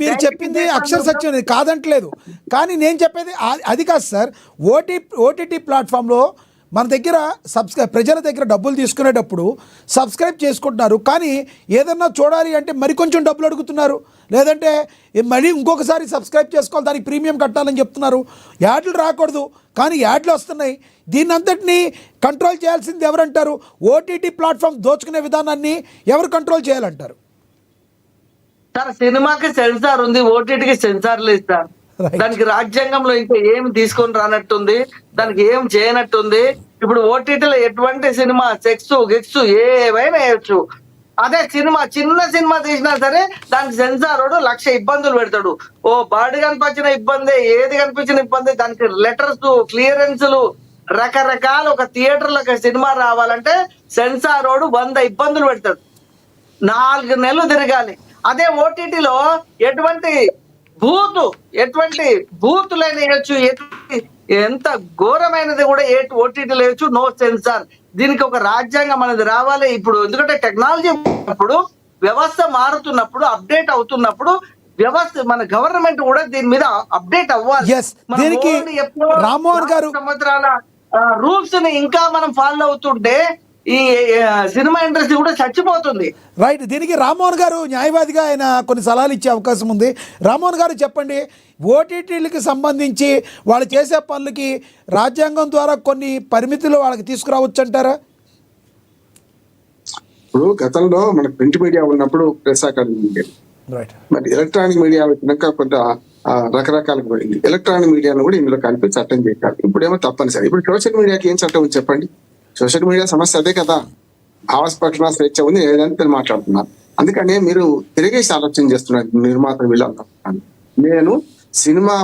మీరు చెప్పింది అక్షర సత్యం కాదంటలేదు, కానీ నేను చెప్పేది అది కాదు సార్. ఓటీటీ ప్లాట్ఫామ్లో మన దగ్గర ప్రజల దగ్గర డబ్బులు తీసుకునేటప్పుడు సబ్స్క్రైబ్ చేసుకుంటున్నారు, కానీ ఏదన్నా చూడాలి అంటే మరికొంచెం డబ్బులు అడుగుతున్నారు, లేదంటే మళ్ళీ ఇంకొకసారి సబ్స్క్రైబ్ చేసుకోవాలి, దానికి ప్రీమియం కట్టాలని చెప్తున్నారు. యాడ్లు రాకూడదు కానీ యాడ్లు వస్తున్నాయి. దీన్ని అంతటినీ కంట్రోల్ చేయాల్సింది ఎవరంటారు? ఓటీటీ ప్లాట్ఫామ్ దోచుకునే విధానాన్ని ఎవరు కంట్రోల్ చేయాలంటారు? సార్ సినిమాకి సెన్సార్ ఉంది, ఓటీటీకి సెన్సార్ లేదు సార్. దానికి రాజ్యాంగంలో ఇంకా ఏం తీసుకొని రానట్టుంది, దానికి ఏం చేయనట్టుంది. ఇప్పుడు ఓటీటీలో ఎటువంటి సినిమా సెక్స్ గిక్స్ ఏవైనా వేయచ్చు. అదే సినిమా చిన్న సినిమా తీసినా సరే దానికి సెన్సార్ 1,00,000 ఇబ్బందులు పెడతాడు. ఓ బాడీ కనిపించిన ఇబ్బంది, ఏది కనిపించిన ఇబ్బంది, దానికి లెటర్స్ క్లియరెన్స్లు రకరకాల. ఒక థియేటర్లకు సినిమా రావాలంటే సెన్సార్ 100 ఇబ్బందులు పెడతాడు, 4 నెలలు తిరగాలి. అదే ఓటీటీలో ఎటువంటి బూతులైన వేయచ్చు, ఎంత ఘోరమైనది కూడా ఓటీటీలో వేయచ్చు, నో సెన్సార్. దీనికి ఒక రాజ్యాంగం అనేది రావాలి ఇప్పుడు. ఎందుకంటే టెక్నాలజీ ఉన్నప్పుడు, వ్యవస్థ మారుతున్నప్పుడు, అప్డేట్ అవుతున్నప్పుడు వ్యవస్థ మన గవర్నమెంట్ కూడా దీని మీద అప్డేట్ అవ్వాలి. దీనికి రామ్మోహన్ గారు సంవత్సరాల రూల్స్ ని ఇంకా మనం ఫాలో అవుతుంటే ఈ సినిమా ఇండస్ట్రీ కూడా చచ్చిపోతుంది. రైట్. దీనికి రామ్మోహన్ గారు న్యాయవాదిగా ఆయన కొన్ని సలహాలు ఇచ్చే అవకాశం ఉంది. రామ్మోహన్ గారు చెప్పండి, ఓటీటీలకి సంబంధించి వాళ్ళు చేసే పనులకి రాజ్యాంగం ద్వారా కొన్ని పరిమితులు వాళ్ళకి తీసుకురావచ్చు అంటారా? ఇప్పుడు గతంలో మనకు ప్రింట్ మీడియా ఉన్నప్పుడు ప్రెస్ అకాడమీ ఉండేది, మరి ఎలక్ట్రానిక్ మీడియా వచ్చినాక కొంత రకరకాలకు పోయింది. ఎలక్ట్రానిక్ మీడియాను కూడా ఇందులో కలిపి చట్టం చేయాలి. ఇప్పుడేమో తప్పనిసరి. ఇప్పుడు సోషల్ మీడియాకి ఏం చట్టం ఉంది చెప్పండి? సోషల్ మీడియా సమస్య అదే కదా, భావస్పష్టన స్వేచ్ఛ ఉంది, ఏదంటే మాట్లాడుతున్నారు. అందుకనే మీరు తిరిగేసి ఆలోచన చేస్తున్నారు నిర్మాతలు వీళ్ళంతా. నేను సినిమా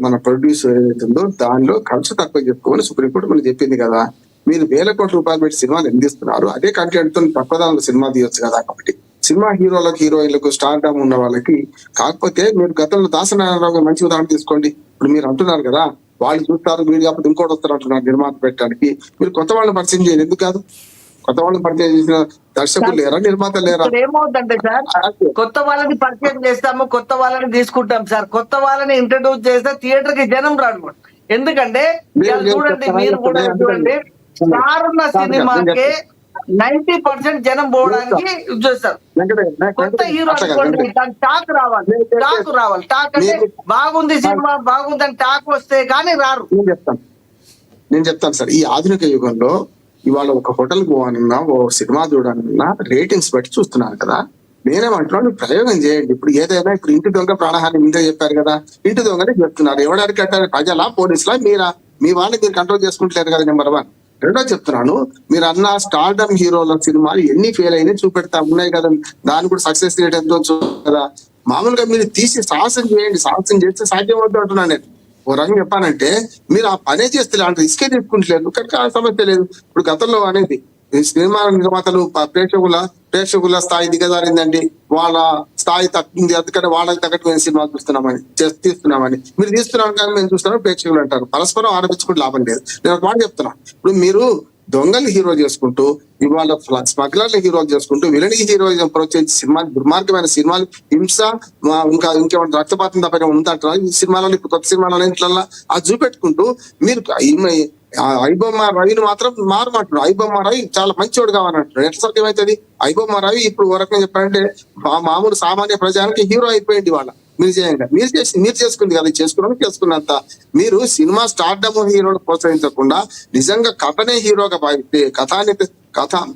మన ప్రొడ్యూస్ ఏదైతుందో దానిలో ఖర్చు తక్కువ చెప్పుకోమని సుప్రీంకోర్టు మనకు చెప్పింది కదా. మీరు వేల కోట్ల రూపాయలు పెట్టి సినిమాలు ఎందిస్తున్నారు, అదే కంటెంట్ తో తక్కువ సినిమా తీయొచ్చు కదా. కాబట్టి సినిమా హీరోలకు హీరోయిన్లకు స్టార్డమ్ ఉన్న వాళ్ళకి కాకపోతే మీరు గతంలో దాసనారాయణరావు మంచి ఉదాహరణ తీసుకోండి. ఇప్పుడు మీరు అంటున్నారు కదా వాళ్ళు చూస్తారు, వీళ్ళు కాకపోతే ఇంకోటి వస్తారు అంటున్నారు నిర్మాత పెట్టడానికి. మీరు కొత్త వాళ్ళని పరిచయం చేయాలి, ఎందుకు కాదు? కొత్త వాళ్ళని పరిచయం చేసిన దర్శకులు లేరా, నిర్మాత లేరా? ఏమవుతుందంటే సార్, కొత్త వాళ్ళని పరిచయం చేస్తాము, కొత్త వాళ్ళని తీసుకుంటాం సార్. కొత్త వాళ్ళని ఇంట్రడ్యూస్ చేస్తే థియేటర్ కి జనం రాడు. ఎందుకంటే చూడండి, మీరు కూడా చూడండి, స్టార్ ఉన్న సినిమాకి 90% జనం పోవడానికి చూస్తారు. కొత్త హీరో అనుకోండి, టాక్ రావాలి. టాక్ అంటే బాగుంది సినిమా, బాగుందని టాక్ వస్తే కానీ రారు. నేను చెప్తాను సార్, ఈ ఆధునిక యుగంలో ఇవాళ ఒక హోటల్ పోవాలన్నా, ఓ సినిమా చూడాలన్నా రేటింగ్స్ బట్టి చూస్తున్నారు కదా. నేనేమంటున్నాను, ప్రయోగం చేయండి. ఇప్పుడు ఏదైనా ఇప్పుడు ఇంటి దొంగ ప్రాణహాని మీదే చెప్పారు కదా, ఇంటి దొంగనే చెప్తున్నారు. ఎవడానికి కట్టారు? ప్రజలా, పోలీసులా, మీరా? మీ వాళ్ళని మీరు కంట్రోల్ చేసుకుంటలేరు కదా. నెంబర్ 1. రెండో చెప్తున్నాను, మీరు అన్న స్టార్డమ్ హీరోల సినిమాలు ఎన్ని ఫెయిల్ అయినా చూపెడతా ఉన్నాయి కదా, దాన్ని కూడా సక్సెస్ రేట్ ఎంతో కదా. మామూలుగా మీరు తీసి సాహసం చేయండి, సాహసం చేస్తే సాధ్యం అవుతుంది అంటున్నాను నేను. ఓ రంగం చెప్పానంటే మీరు ఆ పనే చేస్తే ఇలాంటి రిస్కే తీసుకుంటలేదు కనుక ఆ సమస్య లేదు. ఇప్పుడు గతంలో అనేది సినిమా నిర్మాతలు ప్రేక్షకుల స్థాయి దిగజారిందండి, వాళ్ళ స్థాయి తగ్గింది, అందుకని వాళ్ళకి తగ్గట్టు మేము సినిమా తీస్తున్నామని మీరు తీస్తున్నాం కానీ మేము చూస్తున్నాం ప్రేక్షకులు అంటారు. పరస్పరం ఆరోపించుకుంటూ లాభం లేదు. నేను ఒక మాట చెప్తున్నా, ఇప్పుడు మీరు దొంగలు హీరో చేసుకుంటూ, ఇవాళ స్మగ్లర్లు హీరోలు చేసుకుంటూ, విలన్ హీరోయిజం ప్రోత్సహించి సినిమాలు, దుర్మార్గమైన సినిమాలు, హింస, ఇంకేమైనా రక్తపాతం తప్ప ఉందంటారా ఈ సినిమాలలో? ఇప్పుడు కొత్త సినిమాలలో ఇంట్లో అది చూపెట్టుకుంటూ మీరు ఐబొమ్మ రవిని మాత్రం మారమంటున్నారు. ఐబొమ్మ రవి చాలా మంచివాడు కావాలంటున్నారు. ఎట్లా సరికి ఏమైతుంది? ఐబొమ్మ రవి ఇప్పుడు ఓ రకంగా చెప్పాలంటే మామూలు సామాన్య ప్రజానికి హీరో అయిపోయింది వాళ్ళ. మీరు చేయండి, మీరు చేసుకుంది కదా, చేసుకున్నంత మీరు సినిమా స్టార్డమ్ హీరోని ప్రోత్సహించకుండా నిజంగా కథనే హీరోగా భావిస్తే,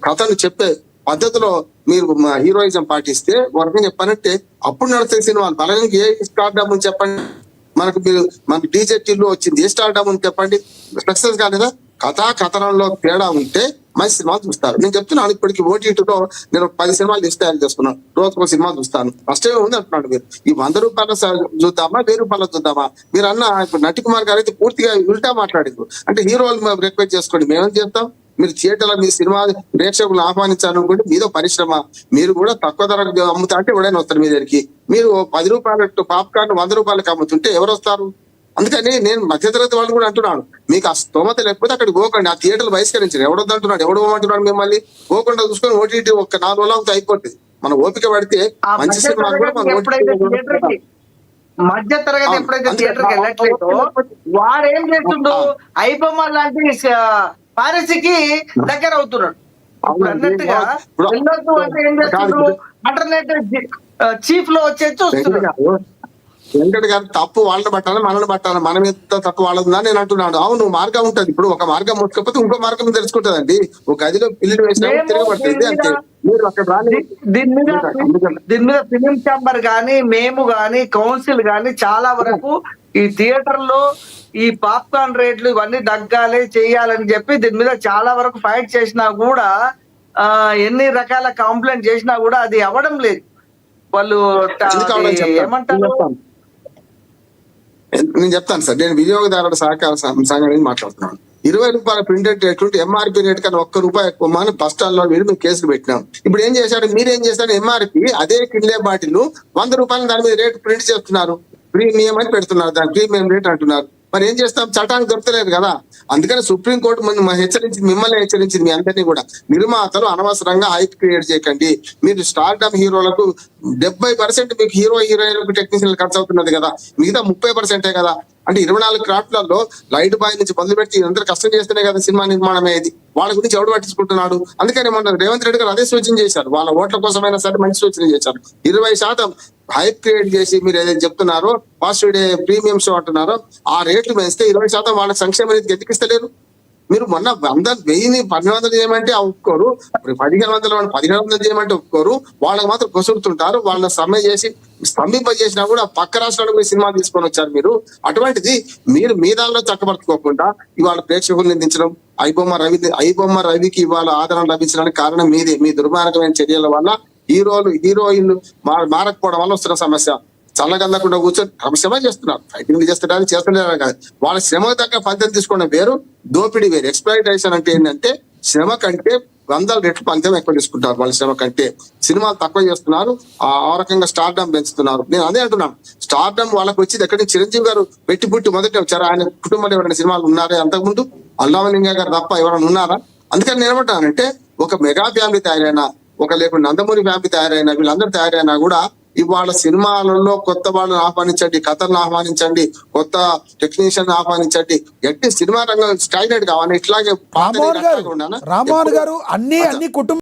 కథను చెప్పే పద్ధతిలో మీరు హీరోయిజం పాటిస్తే వరకు చెప్పానంటే అప్పుడు నడుస్తాయి సినిమాలు. బలగానికి ఏ స్టార్డమ్ చెప్పండి, మనకు డీజెటీలో వచ్చింది ఏ స్టార్డమ్ అని చెప్పండి, సక్సెస్ కాలేదా? కథనంలో తేడా ఉంటే మంచి సినిమాలు చూస్తారు. నేను చెప్తున్నాను, ఇప్పటికి ఓటీటీలో నేను 10 సినిమాలు లిస్ట్ తయారు చేసుకున్నాను, రోజుకు సినిమా చూస్తాను. ఫస్ట్ ఏమో ఉంది అంటున్నాడు. మీరు ఈ 100 రూపాయల చూద్దామా, 1000 రూపాయలు చూద్దామా? మీరు అన్న ఇప్పుడు నటికుమార్ గారు అయితే పూర్తిగా ఉల్టా మాట్లాడారు. అంటే హీరోలు రిక్వెస్ట్ చేసుకోండి, మేమేం చేస్తాం? మీరు థియేటర్లో మీ సినిమా ప్రేక్షకులు ఆహ్వానించాలనుకుంటే మీదో పరిశ్రమ, మీరు కూడా తక్కువ ధరకు అమ్ముతా అంటే ఎవడైనా వస్తారు మీ దగ్గరికి. మీరు 10 రూపాయల పాప్కార్న్ 100 రూపాయలకు అమ్ముతుంటే ఎవరు వస్తారు? అందుకని నేను మధ్యతరగతి వాళ్ళు కూడా అంటున్నాను, మీకు ఆ స్తోమత లేకపోతే అక్కడికి పోకండి, ఆ థియేటర్లు బహిష్కరించారు. ఎవడొద్దంటున్నాడు, ఎవడు పోమంటున్నాడు? మిమ్మల్ని పోకుండా చూసుకొని ఓటీటీ ఒక 4 రోజులు అయిపోతుంది. మన ఓపిక పడితే ఆ మంచి మధ్య సినిమాలు కూడా తరగతి మన ఎప్పుడైతే OTT లో థియేటర్కి మధ్య తరగతి అవును. ఎప్పుడైతే అందుకే థియేటర్కి వెళ్ళట్లేదో వాడు ఏం చేస్తుండు, ఐబొమ్మ లాంటి పారసీకి దగ్గర అవుతున్నాడు. ఇప్పుడు అన్నట్టుగా ఇప్పుడు వెళ్ళొద్దు అంటే ఏం చేస్తుండ్రు, ఇంటర్నెట్ చీఫ్ లో వచ్చేసి చూస్తున్నాడు. వెంకట గారు తప్పు వాళ్ళని పట్టాలి, మనల్ని పట్టాలి. మన మీద తప్పు వాళ్ళదా నేను అంటున్నాను. అవును, మార్గం ఉంటది. ఇప్పుడు ఒక మార్గం ముట్టుకపోతే ఇంకో మార్గం తెలుసుకుంటదండి. ఒక గదిలో పిల్లలు వేసినా మేము తిరగబడుతుంది అంతే. మీరు అక్కడ రాని దీని మీద ఫిలిం ఛాంబర్ గానీ, మేము గానీ, కౌన్సిల్ గానీ చాలా వరకు ఈ థియేటర్ లో ఈ పాప్కార్న్ రేట్లు ఇవన్నీ తగ్గాలి చెయ్యాలని చెప్పి దీని మీద చాలా వరకు ఫైట్ చేసినా కూడా ఎన్ని రకాల కంప్లైంట్ చేసినా కూడా అది అవ్వడం లేదు. వాళ్ళు ఎందుకు అవడం అది చెప్తాను. ఏమంటారు, నేను చెప్తాను సార్. నేను వినియోగదారుల సహకార సంఘం నుంచి మాట్లాడుతున్నాను. 20 రూపాయల ప్రింటెడ్ రేట్ ఎంఆర్పీ రేట్ కన్నా ₹1 ఎక్కువ అని బస్ స్టాండ్ లో మేము కేసులు పెట్టినాం. ఇప్పుడు ఏం చేశారు, మీరేం చేశారు, ఎంఆర్పీ అదే కిన్లే బాటిల్ ₹100 దాని మీద రేట్ ప్రింట్ చేస్తున్నారు. ప్రీమియం అని పెడుతున్నారు, దాని ప్రీమియం రేట్ అంటున్నారు. మరి ఏం చేస్తాం, చట్టానికి దొరకలేదు కదా. అందుకని సుప్రీంకోర్టు హెచ్చరించింది, మిమ్మల్ని హెచ్చరించింది, మీ అందరినీ కూడా. నిర్మాతలు అనవసరంగా హైప్ క్రియేట్ చేయకండి. మీరు స్టార్డమ్ హీరోలకు 70% మీకు హీరోయిన్లకు టెక్నీషియన్లు ఖర్చు అవుతున్నది కదా, మిగతా 30% కదా. అంటే 24 క్రాఫ్ట్లలో లైట్ బాయ్ నుంచి మొదలు పెట్టి అందరూ కష్టం చేస్తేనే కదా సినిమా నిర్మాణం అయ్యేది. వాళ్ళ గురించి ఎవడు పట్టించుకుంటున్నాడు? అందుకని ఏమన్నారు, రేవంత్ రెడ్డి గారు అదే సూచన చేశారు. వాళ్ళ ఓట్ల కోసమైనా సరే మంచి సూచన చేశారు. 20% హైప్ క్రియేట్ చేసి మీరు ఏదైతే చెప్తున్నారో ఫస్ట్ డే ప్రీమియం షో అంటున్నారో ఆ రేట్లు పెంచితే 20% వాళ్ళ సంక్షేమ నిధికి ఎత్తికిస్తలేరు. మీరు మొన్న 1000 చేయమంటే ఒప్పుకోరు, 1500 చేయమంటే ఒప్పుకోరు. వాళ్ళకి మాత్రం కొసురుతుంటారు. వాళ్ళ సమ్మె చేసి స్తంభింపజేసినా కూడా పక్క రాష్ట్రాలకు పోయి సినిమాలు తీసుకొని వచ్చారు మీరు. అటువంటిది మీరు మీ దానిలో చక్కబరుచుకోకుండా ఇవాళ ప్రేక్షకులు నిందించడం, ఐబొమ్మ రవికి ఇవాళ ఆదరణ లభించడానికి కారణం మీదే. మీ దుర్మార్గమైన చర్యల వల్ల హీరోయిన్లు మారకపోవడం వల్ల వస్తున్న సమస్య. చల్లగల్లకుండా కూర్చొని శ్రమ చేస్తున్నారు, ఫైటింగ్ చేస్తున్నారు కాదు. వాళ్ళ శ్రమకు తగ్గ ఫలితం తీసుకోవడం వేరు, దోపిడీ వేరు. ఎక్స్‌ప్లాయిటేషన్ అంటే ఏంటంటే శ్రమ కంటే 100 రెట్లు ఫలితం ఎక్కువ తీసుకుంటారు. వాళ్ళ శ్రమ కంటే సినిమాలు తక్కువ చేస్తున్నారు, ఆ రకంగా స్టార్డమ్ పెంచుతున్నారు. నేను అదే అంటున్నాను, స్టార్డమ్ వాళ్ళకి వచ్చింది ఎక్కడి నుంచి? చిరంజీవి గారు పెట్టి పుట్టి మొదట వచ్చారు. ఆయన కుటుంబంలో ఎవరైనా సినిమాలు ఉన్నారా అంతకుముందు? అల్లామలింగ గారు తప్ప ఎవరైనా ఉన్నారా? అందుకని నేను ఏమంటానంటే ఒక మెగా ఫ్యామిలీ తయారైనా, ఒక లేకుండా నందమూరి ఫ్యామిలీ తయారైనా, వీళ్ళందరూ తయారైనా కూడా ఇవాళ సినిమాలలో కొత్త వాళ్ళని ఆహ్వానించండి, కథలను ఆహ్వానించండి, కొత్త టెక్నీషియన్ ఆహ్వానించండి. గట్టి సినిమా రంగం స్టైలెడ్ కావాలి. ఇట్లాగే రామ్మోహన్ గారు అన్ని కుటుంబ